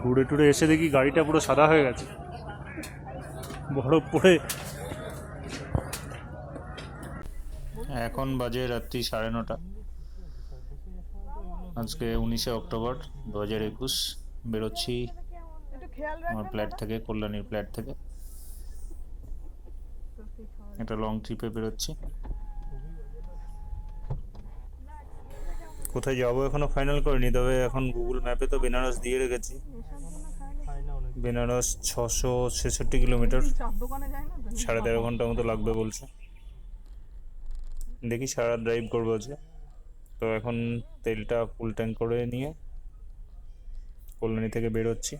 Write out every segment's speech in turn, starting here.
ঘুরে টুরে এসে দেখি গাড়িটা পুরো সাদা হয়ে গেছে, বরফ পড়ে। এখন বাজে রাত্রি 9:30। আজকে 19শে অক্টোবর 2021। বেরোচ্ছি আমার ফ্ল্যাট থেকে, কল্যাণীর ফ্ল্যাট থেকে। একটা লং ট্রিপে বেরোচ্ছি। কোথায় যাবো এখনো ফাইনাল করিনি, তবে এখন গুগল ম্যাপে তো বেনারস দিয়ে রেখেছি। বেনারস 666 কিলোমিটার, 13.5 ঘন্টার মতো লাগবে বলছে। দেখি সারা ড্রাইভ করবো আজকে। তো এখন তেলটা ফুল ট্যাঙ্ক করে নিয়ে কল্যাণী থেকে বেরোচ্ছি।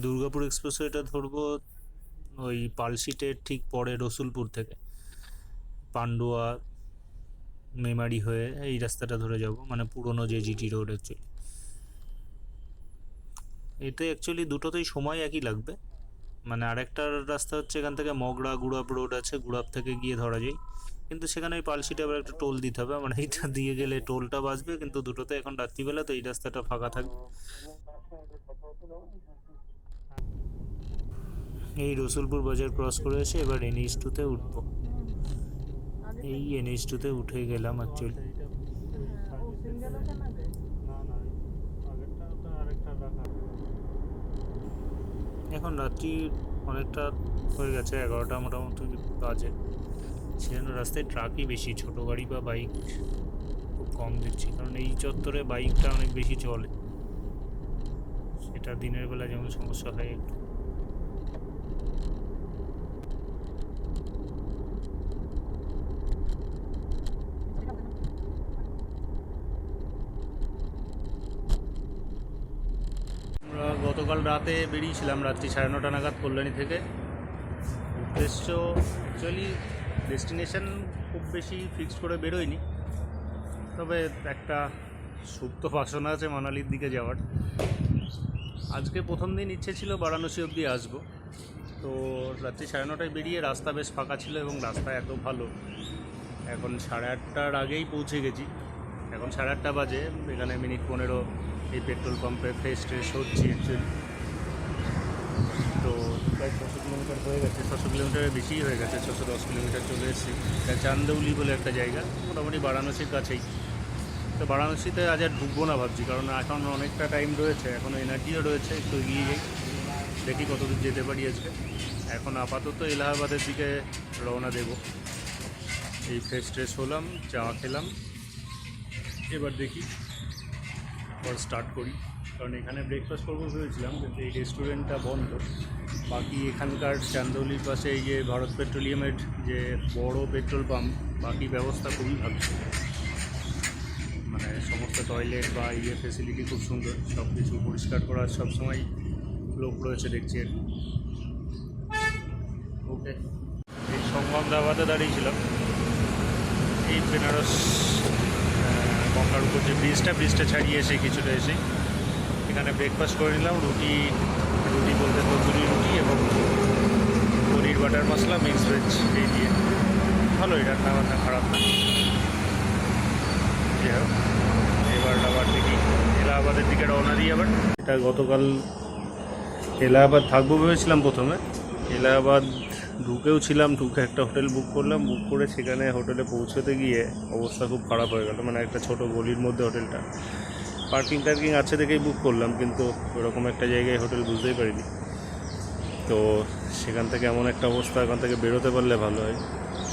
দুর্গাপুর এক্সপ্রেসওয়েটা ধরবো ওই পালশিটের ঠিক পরে, রসুলপুর থেকে পান্ডুয়া মেমারি হয়ে এই রাস্তাটা ধরে যাব, মানে পুরনো যে জিটি রোড। অ্যাকচুয়ালি এতে দুটোতেই সময় একই লাগবে। মানে আরেকটা রাস্তা হচ্ছে এখান থেকে মগরা গুড়াপ রোড আছে, গুড়াপ থেকে গিয়ে ধরা যায়, কিন্তু সেখানে ওই পালশিটে আবার একটা টোল দিতে হবে। মানে এইটা দিয়ে গেলে টোলটা বাঁচবে, কিন্তু দুটোতে এখন রাত্রিবেলা তো এই রাস্তাটা ফাঁকা থাকবে। এই রসুলপুর বাজার ক্রস করে এসে এবার NH2-তে উঠবো। এই NH2-তে উঠে গেলাম অ্যাকচুয়ালি। এখন রাত্রি অনেকটা হয়ে গেছে, 11টা মোটামুটি বাজে। সেজন্য রাস্তায় ট্রাকই বেশি, ছোট গাড়ি বা বাইক খুব কম দেখছি, কারণ এই চত্বরে বাইকটা অনেক বেশি চলে। সেটা দিনের বেলা যেমন সমস্যা হয় একটু। আমরা গতকাল রাতে বেরিয়েছিলাম রাত্রি 9:30 নাগাদ কল্যাণী থেকে। উদ্দেশ্য অ্যাকচুয়ালি ডেস্টিনেশন খুব বেশি ফিক্সড করে বেরোয়নি, তবে একটা সুপ্ত বাসনা আছে মানালির দিকে যাওয়ার। আজকে প্রথম দিন ইচ্ছে ছিল বারাণসী অবধি আসবো। তো রাত্রি 9:30টায় বেরিয়ে রাস্তা বেশ ফাঁকা ছিল এবং রাস্তা এত ভালো। এখন 8:30টার আগেই পৌঁছে গেছি। এখন 8:30 বাজে। এখানে মিনিট 15 এই পেট্রোল পাম্পে ফ্রেশ ট্রেশ হচ্ছি অ্যাকচুয়ালি। তো প্রায় 600 কিলোমিটার হয়ে গেছে, 600 কিলোমিটারের বেশিই হয়ে গেছে, 610 কিলোমিটার চলে এসেছি। এটা চান্দৌলি বলে একটা জায়গা, মোটামুটি বারাণসীর কাছেই। তো বারাণসীতে আজ আর ঢুকবো না ভাবছি, কারণ এখন অনেকটা টাইম রয়েছে, এখনও এনার্জিও রয়েছে, একটু এগিয়ে যাই, দেখি কতদূর যেতে পারি আজকে। এখন আপাতত এলাহাবাদের দিকে রওনা দেব। এই ফ্রেশ ট্রেশ হলাম, চা খেলাম, এবার দেখি এবার স্টার্ট করি। কারণ এখানে ব্রেকফাস্ট করবো ভেবেছিলাম, কিন্তু এই রেস্টুরেন্টটা বন্ধ। বাকি এখানকার চান্দৌলির পাশে এই যে ভারত পেট্রোলিয়ামের যে বড় পেট্রোল পাম্প, বাকি ব্যবস্থা খুবই ভালো। মানে সমস্ত টয়লেট বা ফেসিলিটি খুব সুন্দর, সব কিছু পরিষ্কার করার সবসময় লোক রয়েছে দেখছি। ওকে, এই সঙ্গম ধাবাতে দাঁড়িয়েছিলাম। এই বেনারস গঙ্গার উপর যে ব্রিজটা ছাড়িয়ে এসে কিছুটা এসে এখানে ব্রেকফাস্ট করে নিলাম। রুটি বলতে তন্দুরি রুটি এবং পনির বাটার মশলা মিক্স ভেজ এই দিয়ে। ভালোই, রান্না বান্না খারাপ না। যাই হোক, এবার আবার দেখি এলাহাবাদের দিকে রওনা দিই আবার। এটা গতকাল এলাহাবাদ থাকবো ভেবেছিলাম প্রথমে। এলাহাবাদ ঢুকে একটা হোটেল বুক করলাম। বুক করে সেখানে হোটেলে পৌঁছতে গিয়ে অবস্থা খুব খারাপ হয়ে গেল। মানে একটা ছোট গলির মধ্যে হোটেলটা, পার্কিং আছে দেখেই বুক করলাম, কিন্তু ওরকম একটা জায়গায় হোটেল বুঝতেই পারিনি। তো সেখান থেকে এমন একটা অবস্থা, এখান থেকে বেরোতে পারলে ভালো হয়।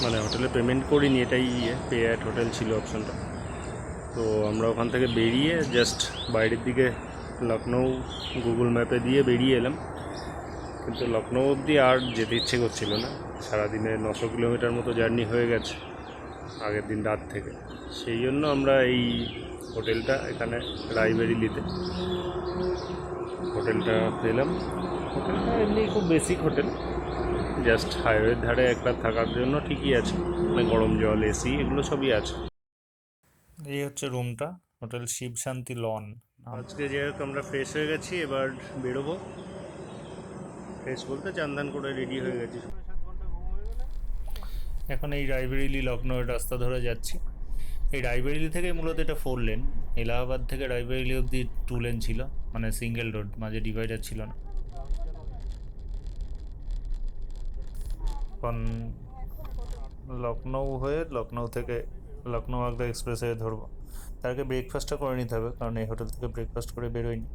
মানে হোটেলে পেমেন্ট করিনি, এটাই পে অ্যাট হোটেল ছিল অপশানটা। তো আমরা ওখান থেকে বেরিয়ে জাস্ট বাইরের দিকে লখনৌ গুগল ম্যাপে দিয়ে বেরিয়ে এলাম। কিন্তু লখনৌ অবধি আর যেতে ইচ্ছে করছিল না। সারাদিনে 900 কিলোমিটার মতো জার্নি হয়ে গেছে আগের দিন রাত থেকে। সেই জন্য আমরা এই হোটেলটা এখানে রায়বেরিলিতে হোটেলটা পেলাম। হোটেলটা এমনি খুব বেসিক হোটেল, জাস্ট হাইওয়ের ধারে একটা থাকার জন্য ঠিকই আছে। মানে গরম জল, এসি এগুলো সবই আছে। এই হচ্ছে রুমটা, হোটেল শিব শান্তি লন। আজকে যেহেতু আমরা ফ্রেশ হয়ে গেছি, এবার বেরোবো। ফ্রেশ বলতে চান করে রেডি হয়ে গেছি। এখন এই রায়বেরিলি লখনৌর রাস্তা ধরে যাচ্ছি। এই রায়বেরিলি থেকে মূলত এটা 4 লেন। এলাহাবাদ থেকে রায়বেরিলি অবধি 2 লেন ছিল। মানে সিঙ্গেল রোড, মাঝে ডিভাইডার ছিল না। এখন লখনৌ হয়ে লখনৌ থেকে লখনৌ আগ্রা এক্সপ্রেস হয়ে ধরবো। তার আগে ব্রেকফাস্টটা করে নিতে হবে, কারণ এই হোটেল থেকে ব্রেকফাস্ট করে বেরোয়নি।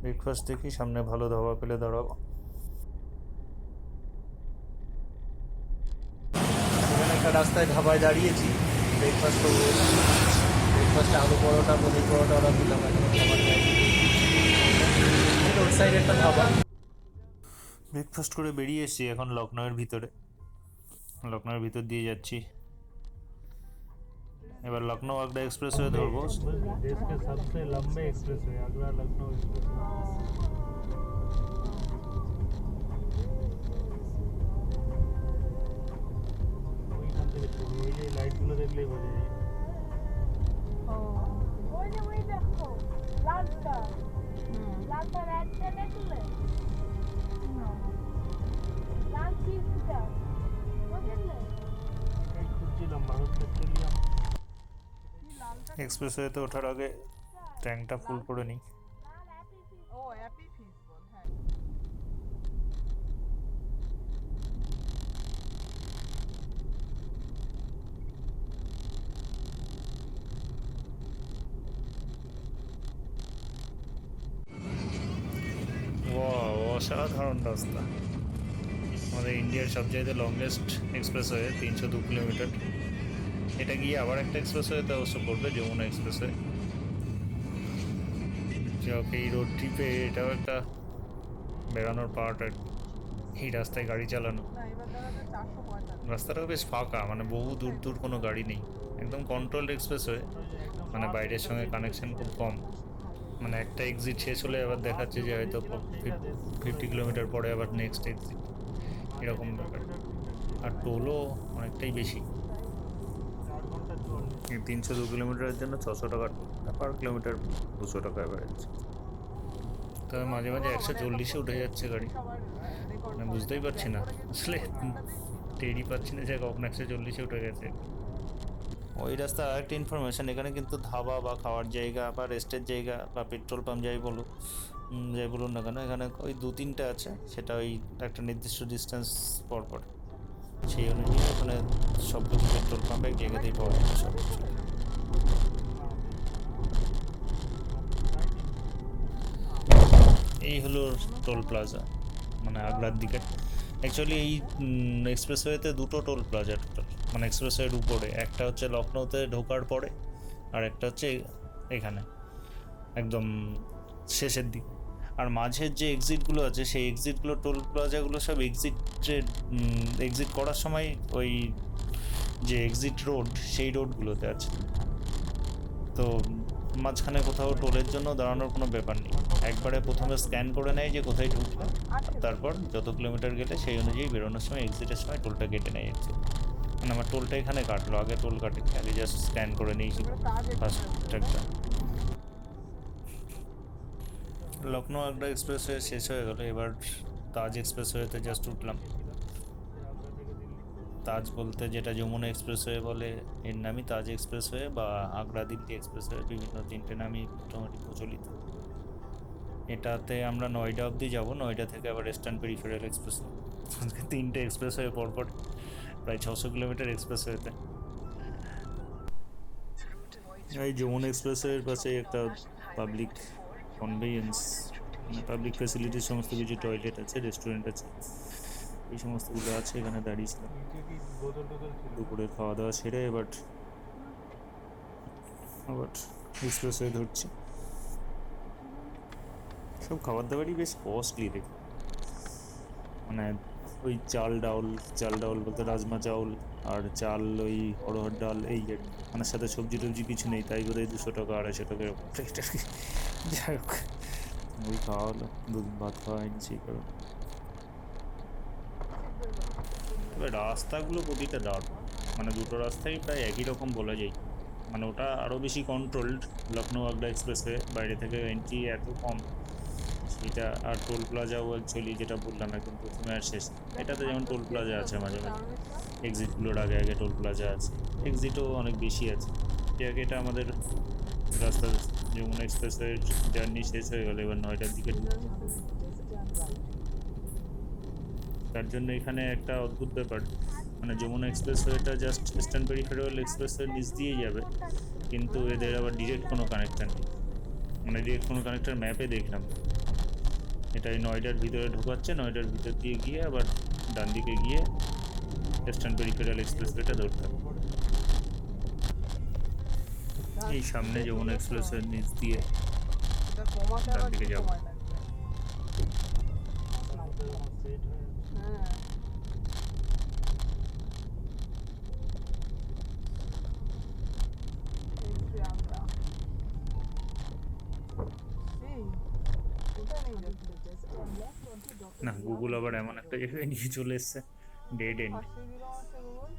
ব্রেকফাস্ট দেখি সামনে ভালো ধাবা পেলে দাঁড়াবো। এখানে একটা রাস্তায় ধাবায় দাঁড়িয়েছি, ব্রেকফাস্ট করবো। ব্রেকফাস্টে আলু পরোটা, পনির পরোটা অর্ডার দিলাম, এখন খাবার খাই। রোড সাইড একটা ধাবা। ব্রেকফাস্ট করে বেরিয়ে এসেছি, এখন লখনৌয়ের ভিতরে, লখনৌয়ের ভিতর দিয়ে যাচ্ছি। এবার লখনৌ আগ্রা এক্সপ্রেস হয়ে ধরবো। দেশ কে সবসে লম্বে এক্সপ্রেস হয়ে আগ্রা লখনৌ এক্সপ্রেস। ওইখান থেকে শুরু, ওই যে লাইটগুলো দেখলেই বোঝা যায়। ওই যে ওই দেখো লালটা লালটা রাতটা দেখলে লাল চিজটা বুঝলে এই খুঁজছিলাম ভারত পেট্রোলিয়াম। এক্সপ্রেসওয়েতে ওঠার আগে ট্যাঙ্কটা ফুল করে নিই। লাল অ্যাপি ফিশ ও অ্যাপি ফিশ বল, হ্যাঁ। অসাধারণ রাস্তা। আমাদের ইন্ডিয়ার সবচাইতে লংগেস্ট এক্সপ্রেসওয়ে, 302 কিলোমিটার। এটা গিয়ে আবার একটা এক্সপ্রেসওয়েতে অবশ্য পড়বে, যমুনা এক্সপ্রেসওয়ে। যাক, এই রোড ট্রিপে এটাও একটা বেড়ানোর পার্ট আর কি, এই রাস্তায় গাড়ি চালানো। না, এবার দাঁড়াবে 445। রাস্তাটাও বেশ ফাঁকা, মানে বহু দূর দূর কোনো গাড়ি নেই, একদম কন্ট্রোলড এক্সপ্রেসওয়ে। মানে বাইরের সঙ্গে কানেকশন খুব কম, মানে একটা এক্সিট শেষ হলে আবার দেখাচ্ছে যে হয়তো 50 কিলোমিটার পরে আবার নেক্সট এক্সিট, এরকম ব্যাপার। আর টোলও অনেকটাই বেশি। 302 কিলোমিটারের জন্য 600 টাকা পার কিলোমিটার, 200 টাকা অ্যাভারেজ। তবে মাঝে মাঝে 140-এ উঠে যাচ্ছে গাড়ি, সবার রেকর্ড মানে বুঝতেই পারছি না আসলে, টেরই পাচ্ছি না যে কখন 140-এ উঠে গেছে। ওই রাস্তা আর একটা ইনফরমেশন, এখানে কিন্তু ধাবা বা খাওয়ার জায়গা বা রেস্টের জায়গা বা পেট্রোল পাম্প যাই বলুন না কেন, এখানে ওই 2-3টে আছে, সেটা ওই একটা নির্দিষ্ট ডিস্টেন্স পর পর। সেই অনুযায়ী ওখানে সব কিছু পেট্রোল পাম্প এক জায়গাতেই পাওয়া যায় সব কিছু। এই হলো টোল প্লাজা, মানে আগ্রার দিকে। অ্যাকচুয়ালি এই এক্সপ্রেসওয়েতে দুটো টোল প্লাজা টোটাল, মানে এক্সপ্রেসওয়ের উপরে একটা হচ্ছে লখনৌতে ঢোকার পরে, আর একটা হচ্ছে এখানে একদম শেষের দিকে। আর মাঝের যে এক্সিটগুলো আছে, সেই এক্সিটগুলো, টোল প্লাজাগুলো সব এক্সিট করার সময় ওই যে এক্সিট রোড, সেই রোডগুলোতে আছে। তো মাঝখানে কোথাও টোলের জন্য দাঁড়ানোর কোনো ব্যাপার নেই, একবারে প্রথমে স্ক্যান করে নেয় যে কোথায় ঢুকবে, আর তারপর যত কিলোমিটার গেলে সেই অনুযায়ী বেরোনোর সময় এক্সিটের সময় টোলটা কেটে নেয় এক্সিট। মানে আমার টোলটা এখানে কাটলো, আগে টোল কাটেনি, আগে জাস্ট স্ক্যান করে নিয়েছিল ফার্স্ট ট্র্যাকটা। লখনৌ আগ্রা এক্সপ্রেসওয়ে শেষ হয়ে গেল, এবার তাজ এক্সপ্রেসওয়েতে জাস্ট উঠলাম। তাজ বলতে যেটা যমুনা এক্সপ্রেসওয়ে বলে, এর নামই তাজ এক্সপ্রেসওয়ে বা আগ্রা দিল্লি এক্সপ্রেসওয়ে, বিভিন্ন 3টে নামই মোটামুটি প্রচলিত। এটাতে আমরা নয়ডা অবধি যাব, নয়ডা থেকে আবার ওয়েস্টার্ন পেরিফেরাল এক্সপ্রেসওয়ে। আজকে 3টে এক্সপ্রেসওয়ে পরপর, প্রায় 600 কিলোমিটার এক্সপ্রেসওয়েতে। এই যমুনা এক্সপ্রেসওয়ের পাশে একটা পাবলিক কনভেয়েন্স, মানে পাবলিক ফ্যাসিলিটির সমস্ত কিছু, টয়লেট আছে, রেস্টুরেন্ট আছে, এই সমস্তগুলো আছে। এখানে দাঁড়িয়েছিলাম দুপুরের খাওয়া দাওয়া সেরে, এবার আবার এক্সপ্রেসওয়ে ধরছি। সব খাবার দাবারই বেশ কস্টলি দেখি, মানে ওই চাল ডাউল বলতে রাজমা চাউল আর চাল, ওই অড়হর ডাল, এই আর কি। মানে সাথে সবজি টবজি কিছু নেই, তাই বোধহয় 200 টাকা 250 টাকা এরকম প্লেট আর কি। যাই হোক, ওই খাওয়া হলো, 2 দিন ভাত খাওয়া হয়নি সেই কারণে। তবে রাস্তাগুলো প্রতিটা দারুণ, মানে দুটো রাস্তাই প্রায় একই রকম বলা যায়। মানে ওটা আরও বেশি কন্ট্রোলড, লখনৌ আগ্রা এক্সপ্রেসওয়ে, বাইরে থেকে এন্ট্রি এত কম সেটা। আর টোল প্লাজাও অ্যাকচুয়ালি যেটা বললাম একদম প্রথমে আর শেষ, এটাতে যেমন টোল প্লাজা আছে মাঝে মাঝে, এক্সিটগুলোর আগে আগে টোল প্লাজা আছে, এক্সিটও অনেক বেশি আছে। যে আগে এটা আমাদের রাস্তা যমুনা এক্সপ্রেসওয়ের জার্নি শেষ হয়ে গেল, এবার নয়টার দিকে ঢুকবো। তার জন্য এখানে একটা অদ্ভুত ব্যাপার, মানে যমুনা এক্সপ্রেসওয়েটা জাস্ট ইস্টার্ন পেরিফেরাল এক্সপ্রেসওয়ের নিচ দিয়েই যাবে, কিন্তু এদের আবার ডিরেক্ট কোনো কানেক্টার নেই, মানে ডিরেক্ট কোনো কানেক্টার ম্যাপে দেখলাম। এটাই নয়ডার ভিতরে ঢোকাচ্ছে, নয়ডার ভিতর দিয়ে গিয়ে আবার ডান দিকে গিয়ে ইস্টার্ন পেরিফেরাল এক্সপ্রেসওয়েটা ধরতে হবে। এই সামনে যমুনা এক্সপ্রেসওয়ের নিচ দিয়ে এটা কমাতে ডান আবার দিকে কি যাবো। সময় লাগবে? হ্যাঁ। Entry আমরা। See, কোথায় নেই যাচ্ছে? না, গুগল আবার এমন একটা জায়গায় নিয়ে চলে এসছে, ডেড এন্ড। ফাঁসিয়ে দিল আমাকে Google।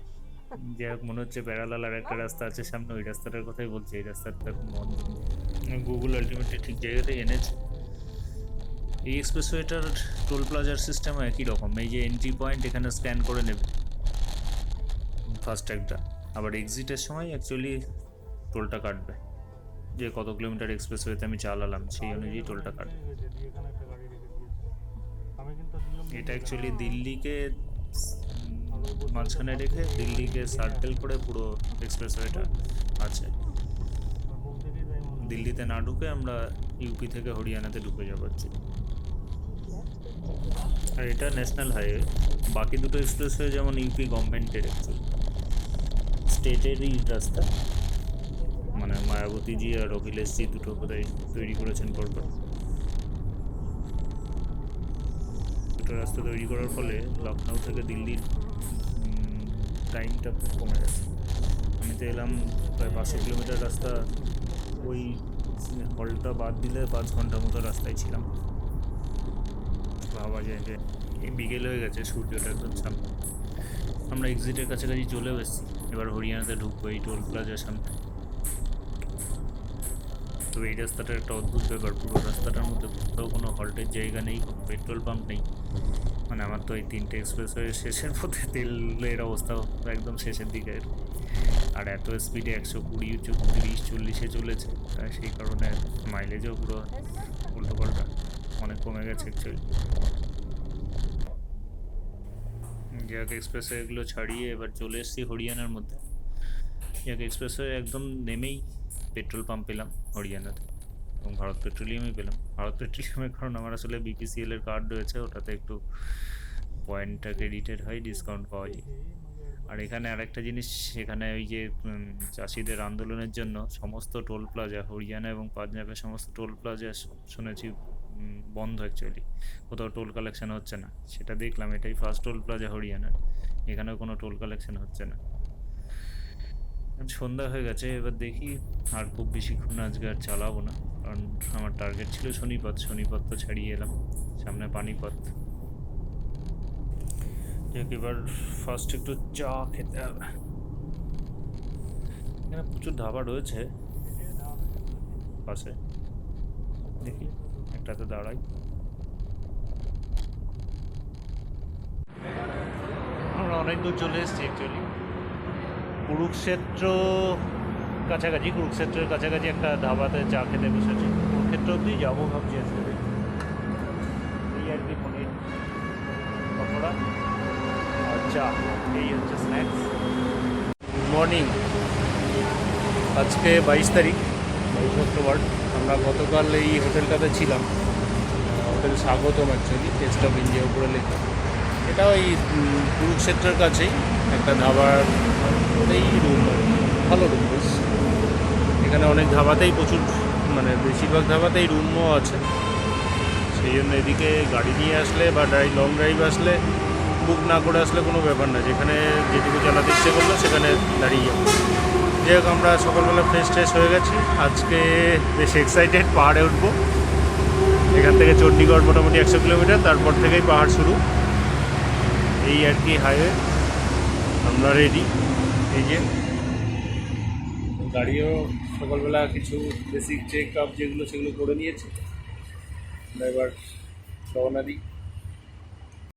যাই হোক, মনে হচ্ছে প্যারালাল আর একটা রাস্তা আছে সামনে, ওই রাস্তাটার কথাই বলছি, এই রাস্তাটা এখন বন্ধ। গুগল আলটিমেটলি ঠিক জায়গাতেই এনেছে। এই এক্সপ্রেসওয়েটার টোল প্লাজার সিস্টেম একই রকম, এই যে এন্ট্রি পয়েন্ট এখানে স্ক্যান করে নেবে ফাস্ট্যাগটা, আবার এক্সিটের সময় অ্যাকচুয়ালি টোলটা কাটবে, যে কত কিলোমিটার এক্সপ্রেসওয়েতে আমি চালালাম সেই অনুযায়ী টোলটা কাটবে। এটা অ্যাকচুয়ালি দিল্লিকে মাঝখানে রেখে দিল্লিকে সার্কেল করে পুরো এক্সপ্রেসওয়েটা আছে। দিল্লিতে না ঢুকে আমরা ইউপি থেকে হরিয়ানাতে ঢুকে যাবো actually। আর এটা ন্যাশনাল হাইওয়ে, বাকি দুটো এক্সপ্রেসওয়ে যেমন ইউপি গভর্নমেন্টের অ্যাকচুয়ালি, স্টেটেরই রাস্তা, মানে মায়াবতীজি আর অখিলেশজি দুটো বোধহয় তৈরি করেছেন পরপর। দুটো রাস্তা তৈরি করার ফলে লখনৌ থেকে দিল্লির টাইমটা খুব কমে গেছে। আমি তো এলাম প্রায় 500 কিলোমিটার রাস্তা, ওই হলটা বাদ দিলে 5 ঘন্টার মতো রাস্তায় ছিলাম। ভাবা যায় যে এই বিকেল হয়ে গেছে, সূর্যটা একদম সামনে, আমরা এক্সিটের কাছাকাছি চলেও এসেছি। এবার হরিয়ানাতে ঢুকবো এই টোল প্লাজার সামনে। তো এই রাস্তাটার একটা অদ্ভুত ব্যাপার, পুরো রাস্তাটার মধ্যে কোথাও কোনো হল্টের জায়গা নেই, কোনো পেট্রোল পাম্প নেই। মানে আমার তো এই 3টে এক্সপ্রেসওয়ে শেষের পথে তেলের অবস্থা একদম শেষের দিকে, আর এত স্পিডে 120, 30, 40-এ চলেছে, সেই কারণে মাইলেজও পুরো উল্টো পাল্টা অনেক কমে গেছে অ্যাকচুয়ালি। যাক, এক্সপ্রেসওয়ে এগুলো ছাড়িয়ে এবার চলে এসেছি হরিয়ানার মধ্যে। যাক, এক্সপ্রেসওয়ে একদম নেমেই পেট্রোল পাম্প পেলাম হরিয়ানাতে, এবং ভারত পেট্রোলিয়ামই পেলাম। ভারত পেট্রোলিয়ামের কারণ আমার আসলে বিপিসিএলের কার্ড রয়েছে, ওটাতে একটু পয়েন্টটা ক্রেডিটেড হয়, ডিসকাউন্ট পাওয়া যায়। আর এখানে আরেকটা জিনিস, এখানে ওই যে চাষিদের আন্দোলনের জন্য সমস্ত টোল প্লাজা, হরিয়ানা এবং পাঞ্জাবের সমস্ত টোল প্লাজা শুনেছি বন্ধ অ্যাকচুয়ালি, কোথাও টোল কালেকশন হচ্ছে না, সেটা দেখলাম। এটাই ফার্স্ট টোল প্লাজা হরিয়ানার, এখানেও কোনো টোল কালেকশন হচ্ছে না। সন্ধ্যা হয়ে গেছে, এবার দেখি আর খুব বেশিক্ষণ আজকে আর চালাবো না, কারণ আমার টার্গেট ছিল শনিপথ, শনিপথ তো ছাড়িয়ে এলাম, সামনে পানিপথ। এবার ফার্স্ট একটু চা খেতে হবে। এখানে প্রচুর ধাবা রয়েছে পাশে, দেখি একটাতে দাঁড়াই। আমরা অনেক দূর চলে এসেছি অ্যাকচুয়ালি, কুরুক্ষেত্র কাছাকাছি, কুরুক্ষেত্রের কাছাকাছি একটা ধাবাতে চা খেতে বসেছি। কুরুক্ষেত্র অব্দি যাবো ভাবছি আজকে, এই আর কি, পনির পকোড়া আর চা, এই হচ্ছে স্ন্যাক্স। গুড মর্নিং, আজকে 22 তারিখ, 22 অক্টোবর। আমরা গতকাল এই হোটেলটাতে ছিলাম, হোটেল স্বাগতম অ্যাকচুয়ালি, টেস্ট অফ ইন্ডিয়া উপরে লেখা। এটা ওই কুরুক্ষেত্রের কাছেই একটা ধাবার, এই রুম, ভালো রুম বেশ। এখানে অনেক ধাবাতেই প্রচুর, মানে বেশিরভাগ ধাবাতেই রুমও আছে, সেই জন্য এদিকে গাড়ি নিয়ে আসলে বা লং ড্রাইভ আসলে বুক না করে আসলে কোনো ব্যাপার না, যেখানে যেটুকু চালাতে ইচ্ছে করলো সেখানে দাঁড়িয়ে যাবো। যাই হোক, আমরা সকালবেলা ফ্রেশ ট্রেশ হয়ে গেছি, আজকে বেশ এক্সাইটেড, পাহাড়ে উঠবো। এখান থেকে চণ্ডীগড় মোটামুটি 100 কিলোমিটার, তারপর থেকেই পাহাড় শুরু, এই আর কি হাইওয়ে। আমরা রেডি, এই যে গাড়িও সকালবেলা কিছু বেসিক চেক আপ যেগুলো সেগুলো করে নিয়েছি। আমরা এবার রওনা দিই।